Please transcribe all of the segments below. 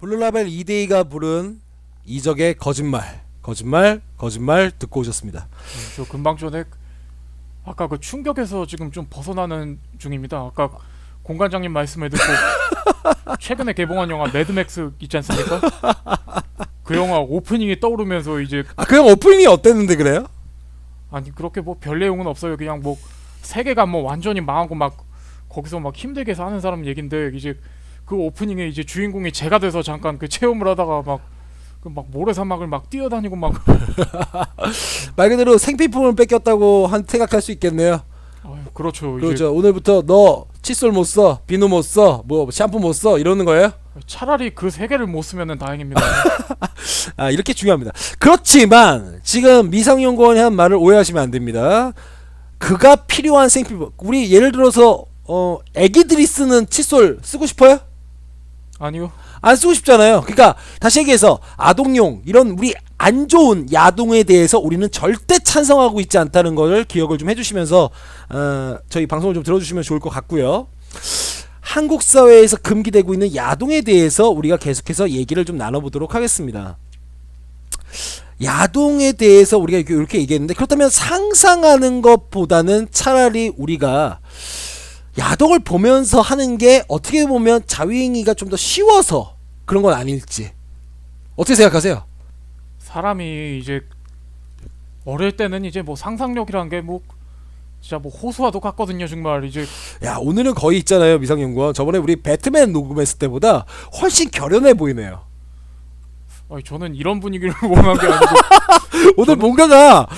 블루라벨 이데이가 부른 이적의 거짓말, 거짓말, 거짓말 듣고 오셨습니다. 저 금방 전에 아까 그 충격에서 지금 좀 벗어나는 중입니다. 아까 공관장님 말씀을 듣고 최근에 개봉한 영화 매드맥스 있지 않습니까? 그 영화 오프닝이 떠오르면서 이제 그 형 오프닝이 어땠는데 그래요? 아니 그렇게 뭐 별 내용은 없어요. 그냥 뭐 세계가 뭐 완전히 망하고 막 거기서 막 힘들게 사는 사람 얘긴데 이제 그 오프닝에 이제 주인공이 제가 돼서 잠깐 그 체험을 하다가 막 모래사막을 막 뛰어다니고 막 말 그대로 생필품을 뺏겼다고 생각할 수 있겠네요. 아유, 그렇죠. 그렇죠. 이제 오늘부터 너 칫솔 못 써, 비누 못 써, 뭐 샴푸 못 써 이러는 거예요? 차라리 그 세 개를 못 쓰면은 다행입니다. 이렇게 중요합니다. 그렇지만 지금 미상연구원이 한 말을 오해하시면 안 됩니다. 그가 필요한 생필품, 우리 예를 들어서 애기들이 쓰는 칫솔 쓰고 싶어요? 아니요. 안 쓰고 싶잖아요. 그러니까 다시 얘기해서 아동용 이런 우리 안 좋은 야동에 대해서 우리는 절대 찬성하고 있지 않다는 걸 기억을 좀 해주시면서 저희 방송을 좀 들어주시면 좋을 것 같고요. 한국 사회에서 금기되고 있는 야동에 대해서 우리가 계속해서 얘기를 좀 나눠보도록 하겠습니다. 야동에 대해서 우리가 이렇게 얘기했는데, 그렇다면 상상하는 것보다는 차라리 우리가 야동을 보면서 하는 게 어떻게 보면 자위행위가 좀 더 쉬워서 그런 건 아닐지 어떻게 생각하세요? 사람이 이제 어릴 때는 이제 뭐 상상력이란 게 뭐 진짜 뭐 호수와도 같거든요. 정말 이제 야, 오늘은 거의 있잖아요, 미상연구원. 저번에 우리 배트맨 녹음했을 때보다 훨씬 결연해 보이네요. 아니, 저는 이런 분위기를 원한 게 아니고 오늘 뭔가가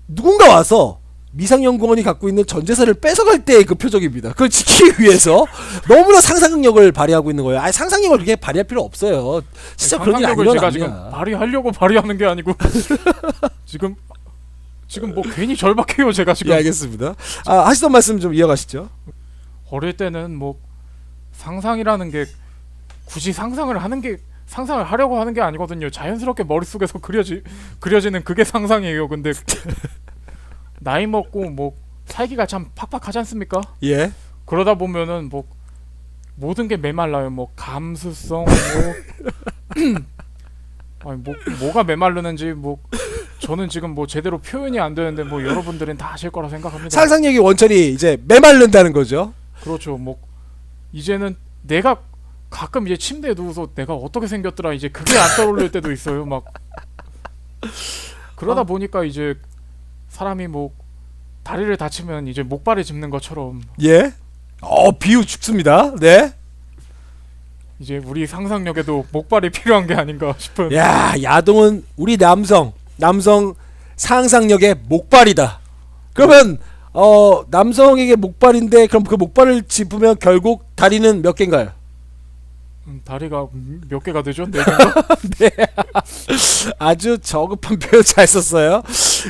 누군가 와서 미상연구원이 갖고 있는 전 재산을 뺏어갈 때의 그 표정입니다. 그걸 지키기 위해서 너무나 상상력을 발휘하고 있는 거예요. 상상력을 그렇게 발휘할 필요 없어요. 진짜 그런 일 상상력을 제가 아니야. 지금 발휘하려고 발휘하는 게 아니고 지금 뭐 괜히 절박해요. 제가 지금. 예, 알겠습니다. 하시던 말씀 좀 이어가시죠. 어릴 때는 뭐 상상이라는 게 굳이 상상을 하려고 하는 게 아니거든요. 자연스럽게 머릿속에서 그려지는 그게 상상이에요. 근데 나이 먹고 뭐 살기가 참 팍팍하지 않습니까? 예. 그러다 보면은 뭐 모든 게 메말라요. 뭐 감수성 아니 뭐가 메마르는지 뭐 저는 지금 뭐 제대로 표현이 안 되는데 뭐 여러분들은 다 아실 거라 생각합니다. 상상력의 원천이 이제 메마른다는 거죠. 그렇죠. 뭐 이제는 내가 가끔 이제 침대에 누워서 내가 어떻게 생겼더라 이제 그게 안 떠오를 때도 있어요. 막 그러다 보니까 이제 사람이 뭐 다리를 다치면 이제 목발을 짚는 것처럼 예. 비유 죽습니다. 네. 이제 우리 상상력에도 목발이 필요한 게 아닌가 싶은. 야, 야동은 우리 남성 상상력의 목발이다. 그러면 남성에게 목발인데 그럼 그 목발을 짚으면 결국 다리는 몇 개인가요? 다리가 몇 개가 되죠? 4개인가? 네. 아주 저급한 표현 잘 썼어요.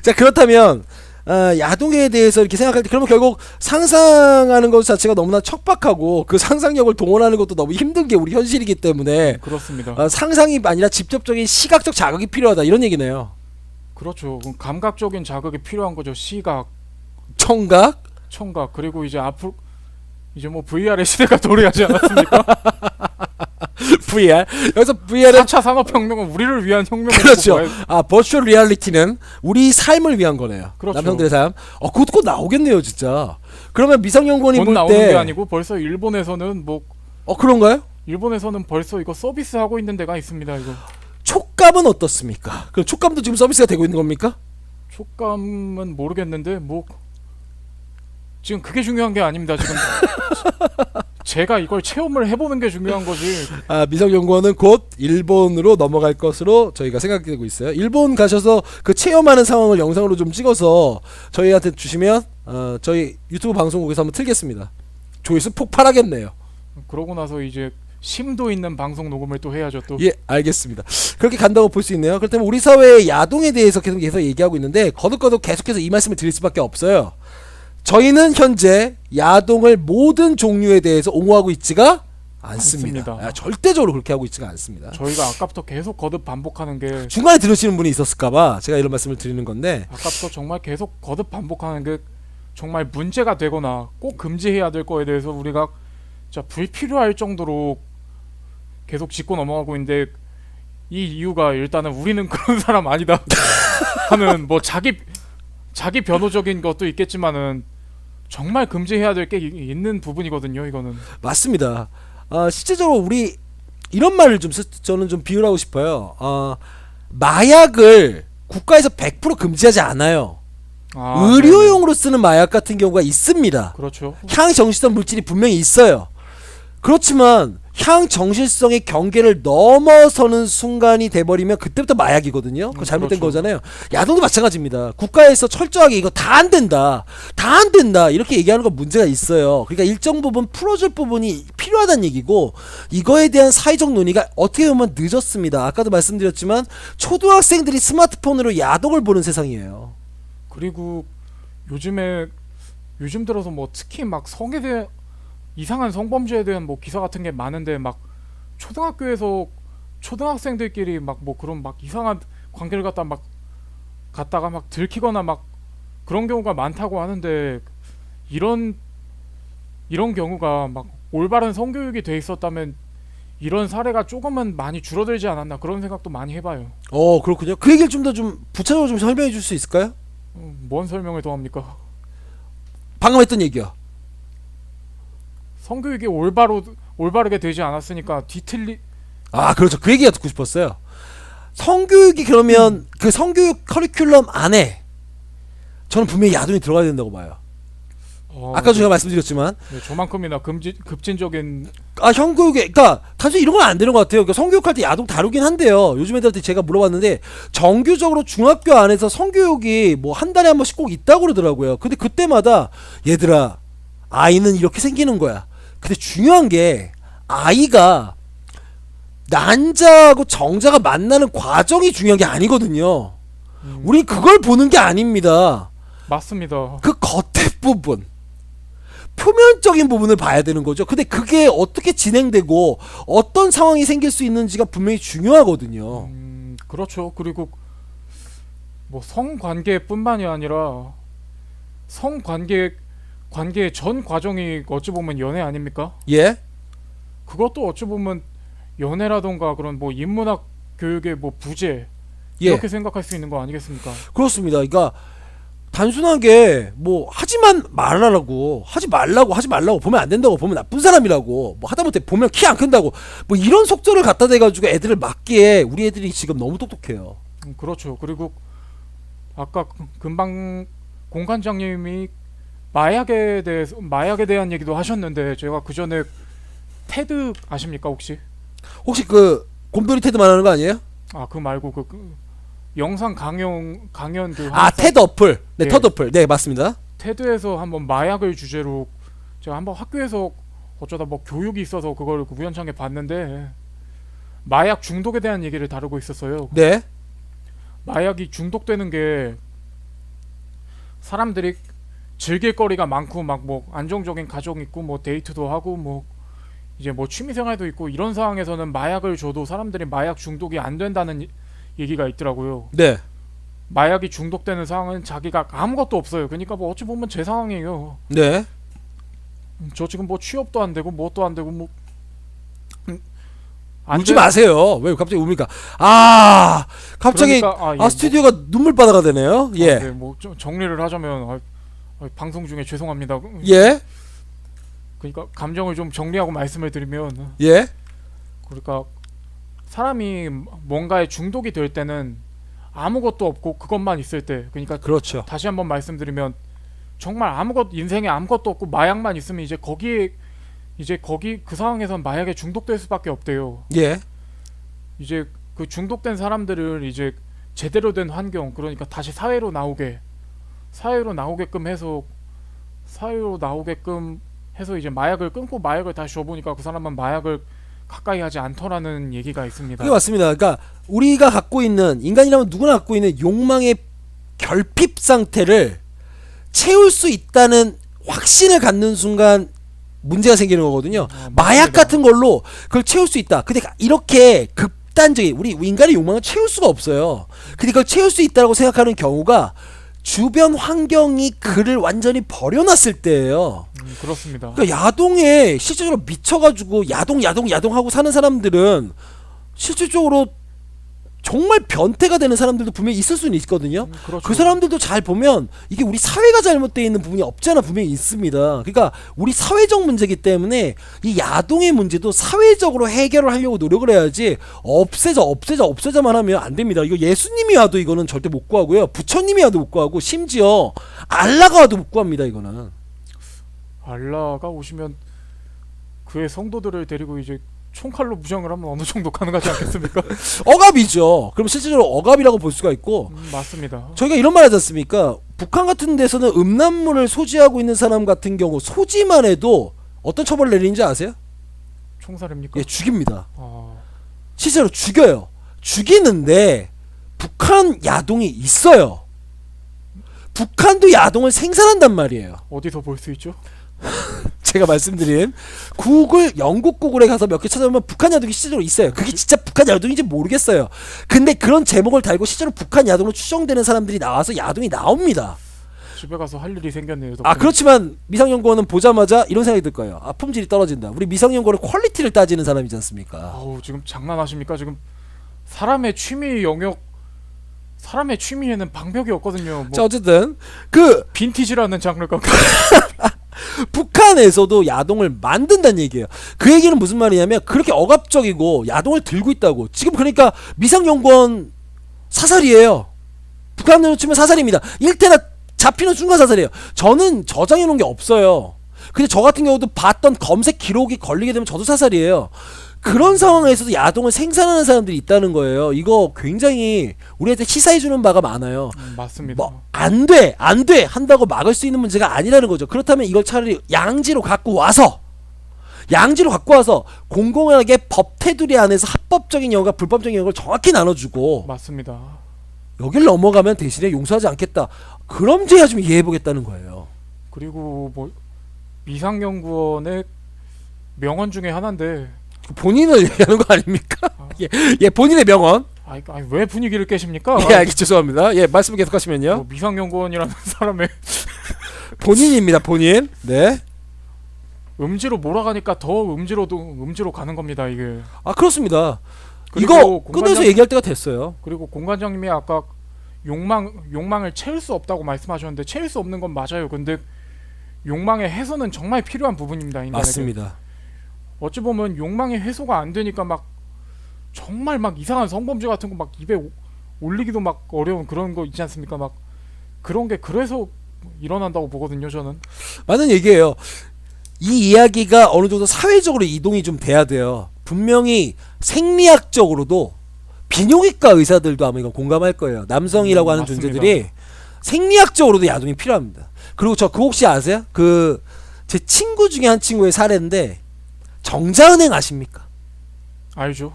자, 그렇다면 야동에 대해서 이렇게 생각할 때 그러면 결국 상상하는 것 자체가 너무나 척박하고 그 상상력을 동원하는 것도 너무 힘든 게 우리 현실이기 때문에 그렇습니다. 상상이 아니라 직접적인 시각적 자극이 필요하다 이런 얘기네요. 그렇죠. 그럼 감각적인 자극이 필요한 거죠. 시각, 청각, 그리고 이제 앞으로 이제 뭐 VR의 시대가 도래하지 않았습니까? VR. 여기서 VR은 4차 산업혁명은 우리를 위한 혁명이라고 그렇죠. 봐야. 버추얼 리얼리티는 우리 삶을 위한 거네요. 그렇죠. 남성들의 삶. 그것도 곧 나오겠네요, 진짜. 그러면 미상연구원이 곧 볼 나오는 때 게 아니고 벌써 일본에서는 뭐 그런가요? 일본에서는 벌써 이거 서비스 하고 있는 데가 있습니다. 이거 촉감은 어떻습니까? 그럼 촉감도 지금 서비스가 되고 있는 겁니까? 촉감은 모르겠는데 뭐 지금 그게 중요한 게 아닙니다. 지금 제가 이걸 체험을 해보는 게 중요한 거지. 미상연구원은 곧 일본으로 넘어갈 것으로 저희가 생각되고 있어요. 일본 가셔서 그 체험하는 상황을 영상으로 좀 찍어서 저희한테 주시면 저희 유튜브 방송국에서 한번 틀겠습니다. 조회수 폭발하겠네요. 그러고 나서 이제 심도 있는 방송 녹음을 또 해야죠. 또. 예, 알겠습니다. 그렇게 간다고 볼 수 있네요. 그렇다면 우리 사회의 야동에 대해서 계속 얘기하고 있는데 거듭 계속해서 이 말씀을 드릴 수밖에 없어요. 저희는 현재 야동을 모든 종류에 대해서 옹호하고 있지가 않습니다. 절대적으로 그렇게 하고 있지가 않습니다. 저희가 아까부터 계속 거듭 반복하는 게 중간에 들으시는 분이 있었을까봐 제가 이런 말씀을 드리는 건데, 아까부터 정말 계속 거듭 반복하는 게 정말 문제가 되거나 꼭 금지해야 될 거에 대해서 우리가 진짜 불필요할 정도로 계속 짚고 넘어가고 있는데 이 이유가 일단은 우리는 그런 사람 아니다 하는 뭐 자기 변호적인 것도 있겠지만은 정말 금지해야 될 게 있는 부분이거든요. 이거는 맞습니다. 실제적으로 우리 이런 말을 저는 좀 비유하고 싶어요. 마약을 국가에서 100% 금지하지 않아요. 의료용으로 쓰는 마약 같은 경우가 있습니다. 그렇죠. 향정신성 물질이 분명히 있어요. 그렇지만 향정신성의 경계를 넘어서는 순간이 돼버리면 그때부터 마약이거든요. 그거 잘못된 그렇죠. 거잖아요. 야동도 마찬가지입니다. 국가에서 철저하게 이거 다 안 된다, 다 안 된다 이렇게 얘기하는 건 문제가 있어요. 그러니까 일정 부분 풀어줄 부분이 필요하다는 얘기고, 이거에 대한 사회적 논의가 어떻게 보면 늦었습니다. 아까도 말씀드렸지만 초등학생들이 스마트폰으로 야동을 보는 세상이에요. 그리고 요즘 들어서 뭐 특히 막 성에 대한 이상한 성범죄에 대한 뭐 기사 같은 게 많은데 막 초등학교에서 초등학생들끼리 막 뭐 그런 막 이상한 관계를 갖다가 막 들키거나 막 그런 경우가 많다고 하는데, 이런 경우가 막 올바른 성교육이 돼 있었다면 이런 사례가 조금은 많이 줄어들지 않았나 그런 생각도 많이 해봐요. 그렇군요. 그 얘기를 좀 더 좀 구체적으로 좀 설명해 줄 수 있을까요? 뭔 설명을 더 합니까? 방금 했던 얘기요. 성교육이 올바르게 되지 않았으니까 그렇죠. 그 얘기가 듣고 싶었어요. 성교육이 그러면 그 성교육 커리큘럼 안에 저는 분명히 야동이 들어가야 된다고 봐요. 아까 제가 말씀드렸지만 저만큼이나 급진적인 형교육에, 그러니까 단순히 이런 건 안 되는 것 같아요. 그러니까 성교육할 때 야동 다루긴 한데요. 요즘 애들한테 제가 물어봤는데 정규적으로 중학교 안에서 성교육이 뭐 한 달에 한 번씩 꼭 있다고 그러더라고요. 근데 그때마다 얘들아, 아이는 이렇게 생기는 거야. 근데 중요한 게 아이가 난자하고 정자가 만나는 과정이 중요한 게 아니거든요. 우린 그걸 보는 게 아닙니다. 맞습니다. 그 겉에 부분, 표면적인 부분을 봐야 되는 거죠. 근데 그게 어떻게 진행되고 어떤 상황이 생길 수 있는지가 분명히 중요하거든요. 그렇죠. 그리고 뭐 성관계뿐만이 아니라 성관계의 전 과정이 어찌 보면 연애 아닙니까? 예? 그것도 어찌 보면 연애라던가 그런 뭐 인문학 교육의 뭐 부재 예. 이렇게 생각할 수 있는 거 아니겠습니까? 그렇습니다. 그러니까 단순하게 뭐 하지 말라고 보면 안 된다고, 보면 나쁜 사람이라고, 뭐 하다못해 보면 키 안 큰다고, 뭐 이런 속설을 갖다 대가지고 애들을 막기에 우리 애들이 지금 너무 똑똑해요. 그렇죠. 그리고 아까 금방 공관장님이 마약에 대한 얘기도 하셨는데, 제가 그 전에 테드 아십니까 혹시? 혹시 그 곰돌이 테드 말하는 거 아니에요? 그 말고 그 영상 강연 그 테드 어플. 네, 예. 터드 어플. 네, 맞습니다. 테드에서 한번 마약을 주제로 제가 한번 학교에서 어쩌다 뭐 교육이 있어서 그걸 우연찮게 봤는데, 마약 중독에 대한 얘기를 다루고 있었어요. 네. 마약이 중독되는 게 사람들이 즐길 거리가 많고 막 뭐 안정적인 가정 있고 뭐 데이트도 하고 뭐 이제 뭐 취미생활도 있고 이런 상황에서는 마약을 줘도 사람들이 마약 중독이 안 된다는 얘기가 있더라고요. 네. 마약이 중독되는 상황은 자기가 아무것도 없어요. 그러니까 뭐 어찌 보면 제 상황이에요. 네. 저 지금 뭐 취업도 안 되고 뭣도 안 되고 뭐 울지 마세요. 왜 갑자기 웁니까? 갑자기 그러니까, 예, 스튜디오가 눈물바다가 되네요. 예. 네, 뭐 정리를 하자면 방송 중에 죄송합니다. 예. 그러니까 감정을 좀 정리하고 말씀을 드리면, 예. 그러니까 사람이 뭔가에 중독이 될 때는 아무것도 없고 그것만 있을 때, 그러니까 그렇죠. 다시 한번 말씀드리면 정말 인생에 아무것도 없고 마약만 있으면 이제 거기 그 상황에선 마약에 중독될 수밖에 없대요. 예. 이제 그 중독된 사람들을 이제 제대로 된 환경, 그러니까 다시 사회로 나오게끔 해서 이제 마약을 끊고 마약을 다시 줘보니까 그 사람은 마약을 가까이 하지 않더라는 얘기가 있습니다. 그게 맞습니다. 그러니까 우리가 갖고 있는, 인간이라면 누구나 갖고 있는 욕망의 결핍 상태를 채울 수 있다는 확신을 갖는 순간 문제가 생기는 거거든요. 마약 같은 걸로 그걸 채울 수 있다. 근데 이렇게 극단적인, 우리 인간의 욕망을 채울 수가 없어요. 근데 그걸 채울 수 있다고 생각하는 경우가 주변 환경이 그를 완전히 버려놨을 때예요. 그렇습니다. 그러니까 야동에 실질적으로 미쳐가지고 야동 하고 사는 사람들은 실질적으로 정말 변태가 되는 사람들도 분명히 있을 수는 있거든요. 그렇죠. 그 사람들도 잘 보면 이게 우리 사회가 잘못되어 있는 부분이 없지 않아 분명히 있습니다. 그러니까 우리 사회적 문제이기 때문에 이 야동의 문제도 사회적으로 해결을 하려고 노력을 해야지 없애자만 하면 안 됩니다. 이거 예수님이 와도 이거는 절대 못 구하고요. 부처님이 와도 못 구하고 심지어 알라가 와도 못 구합니다. 이거는. 알라가 오시면 그의 성도들을 데리고 이제 총칼로 무장을 하면 어느 정도 가능하지 않겠습니까? 억압이죠. 그럼 실질적으로 억압이라고 볼 수가 있고 맞습니다. 저희가 이런 말 하지 않습니까? 북한 같은 데서는 음란물을 소지하고 있는 사람 같은 경우 소지만 해도 어떤 처벌을 내리는지 아세요? 총살입니까? 예, 죽입니다. 아, 실제로 죽여요. 죽이는데 북한 야동이 있어요. 북한도 야동을 생산한단 말이에요. 어디서 볼 수 있죠? 제가 말씀드린 영국 구글에 가서 몇 개 찾아보면 북한 야동이 실제로 있어요. 그게 진짜 북한 야동인지 모르겠어요. 근데 그런 제목을 달고 실제로 북한 야동으로 추정되는 사람들이 나와서 야동이 나옵니다. 집에 가서 할 일이 생겼네요. 아, 그렇지만 미성연구원은 보자마자 이런 생각이 들 거예요. 아, 품질이 떨어진다. 우리 미성연구원은 퀄리티를 따지는 사람이지 않습니까? 아우, 지금 장난하십니까? 지금 사람의 취미에는 방벽이 없거든요. 자, 뭐 어쨌든 그 빈티지라는 장르가 북한에서도 야동을 만든다는 얘기예요. 그 얘기는 무슨 말이냐면 그렇게 억압적이고 야동을 들고 있다고. 지금 그러니까 미상연구원 사살이에요. 북한으로 치면 사살입니다. 일테나 잡히는 순간 사살이에요. 저는 저장해 놓은 게 없어요. 근데 저 같은 경우도 봤던 검색 기록이 걸리게 되면 저도 사살이에요. 그런 상황에서도 야동을 생산하는 사람들이 있다는 거예요. 이거 굉장히 우리한테 시사해주는 바가 많아요. 맞습니다. 뭐 안 돼 한다고 막을 수 있는 문제가 아니라는 거죠. 그렇다면 이걸 차라리 양지로 갖고 와서 공공하게 법 테두리 안에서 합법적인 영역과 불법적인 영역을 정확히 나눠주고 맞습니다. 여길 넘어가면 대신에 용서하지 않겠다. 그럼저야 좀 이해해보겠다는 거예요. 그리고 뭐 미상연구원의 명언 중에 하나인데 본인을 얘기하는 거 아닙니까? 예, 본인의 명언. 아니, 왜 분위기를 깨십니까? 예, 알겠 죄송합니다. 예, 말씀 계속하시면요. 뭐 미상연구원이라는 사람의 본인입니다, 본인. 네. 음지로 몰아가니까 더 음지로 가는 겁니다, 이게. 아, 그렇습니다. 그리고 이거 끊어서 얘기할 때가 됐어요. 그리고 공관장님이 아까 욕망을 채울 수 없다고 말씀하셨는데 채울 수 없는 건 맞아요. 근데 욕망의 해소는 정말 필요한 부분입니다, 인간에게. 맞습니다. 어찌 보면 욕망의 해소가 안 되니까 막 정말 막 이상한 성범죄 같은 거 막 입에 올리기도 막 어려운 그런 거 있지 않습니까? 막 그런 게 그래서 일어난다고 보거든요, 저는. 맞는 얘기예요. 이 이야기가 어느 정도 사회적으로 이동이 좀 돼야 돼요. 분명히 생리학적으로도 비뇨기과 의사들도 아마 이거 공감할 거예요. 남성이라고 하는 맞습니다. 존재들이 생리학적으로도 야동이 필요합니다. 그리고 저 그거 혹시 아세요? 제 친구 중에 한 친구의 사례인데 정자은행 아십니까? 알죠?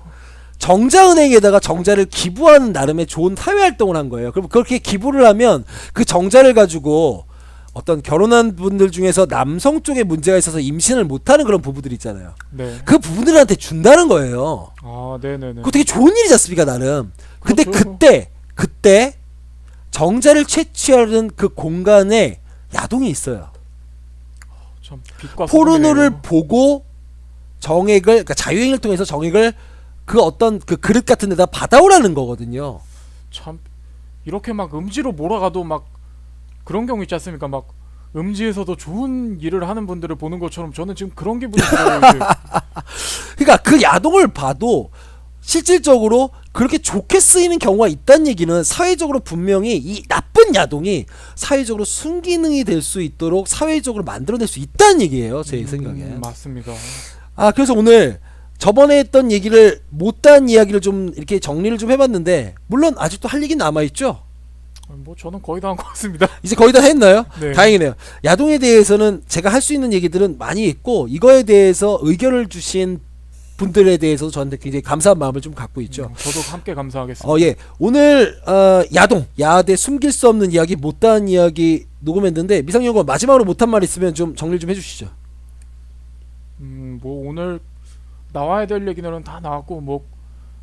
정자은행에다가 정자를 기부하는 나름의 좋은 사회활동을 한 거예요. 그럼 그렇게 기부를 하면 그 정자를 가지고 어떤 결혼한 분들 중에서 남성 쪽에 문제가 있어서 임신을 못하는 그런 부부들 있잖아요. 네. 그 부부들한테 준다는 거예요. 아, 네네네. 그거 되게 좋은 일이지 않습니까, 나름. 근데 그렇죠. 그때 정자를 채취하는 그 공간에 야동이 있어요. 참 빛과 포르노를 소금이네요. 보고 정액을, 그러니까 자유행위를 통해서 정액을 그 어떤 그 그릇 같은 데다 받아오라는 거거든요. 참 이렇게 막 음지로 몰아가도 막 그런 경우 있지 않습니까? 막 음지에서도 좋은 일을 하는 분들을 보는 것처럼 저는 지금 그런 기분이 들어요. 이제. 그러니까 그 야동을 봐도 실질적으로 그렇게 좋게 쓰이는 경우가 있다는 얘기는 사회적으로 분명히 이 나쁜 야동이 사회적으로 순기능이 될 수 있도록 사회적으로 만들어낼 수 있다는 얘기예요, 제 생각에. 맞습니다. 아, 그래서 오늘 저번에 했던 얘기를 못한 이야기를 좀 이렇게 정리를 좀 해봤는데, 물론 아직도 할 얘기는 남아있죠. 뭐 저는 거의 다 한 것 같습니다. 이제 거의 다 했나요? 네. 다행이네요. 야동에 대해서는 제가 할 수 있는 얘기들은 많이 있고, 이거에 대해서 의견을 주신 분들에 대해서 저한테 굉장히 감사한 마음을 좀 갖고 있죠. 저도 함께 감사하겠습니다. 예. 오늘 야대 숨길 수 없는 이야기, 못다한 이야기 녹음했는데, 미상연구원 마지막으로 못한 말 있으면 좀 정리 좀 해주시죠. 뭐 오늘 나와야 될 얘기는 다 나왔고, 뭐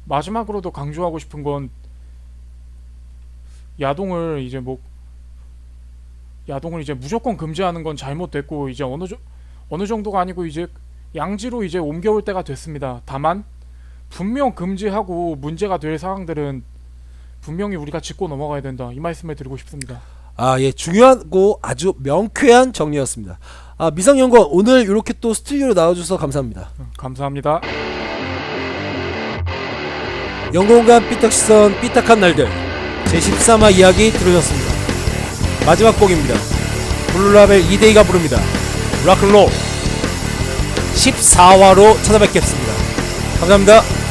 마지막으로도 강조하고 싶은 건 야동을 이제 무조건 금지하는 건 잘못됐고, 이제 어느 정도가 아니고 이제 양지로 이제 옮겨올 때가 됐습니다. 다만 분명 금지하고 문제가 될 사항들은 분명히 우리가 짚고 넘어가야 된다. 이 말씀을 드리고 싶습니다. 아, 예, 중요하고 아주 명쾌한 정리였습니다. 아, 미성연구원 오늘 이렇게 또 스튜디오로 나와주셔서 감사합니다. 감사합니다. 연구공간 삐딱시선 삐딱한 날들 제13화 이야기 들으셨습니다. 마지막 곡입니다. 블루라벨 2데이가 부릅니다. 락앤롤 14화로 찾아뵙겠습니다. 감사합니다.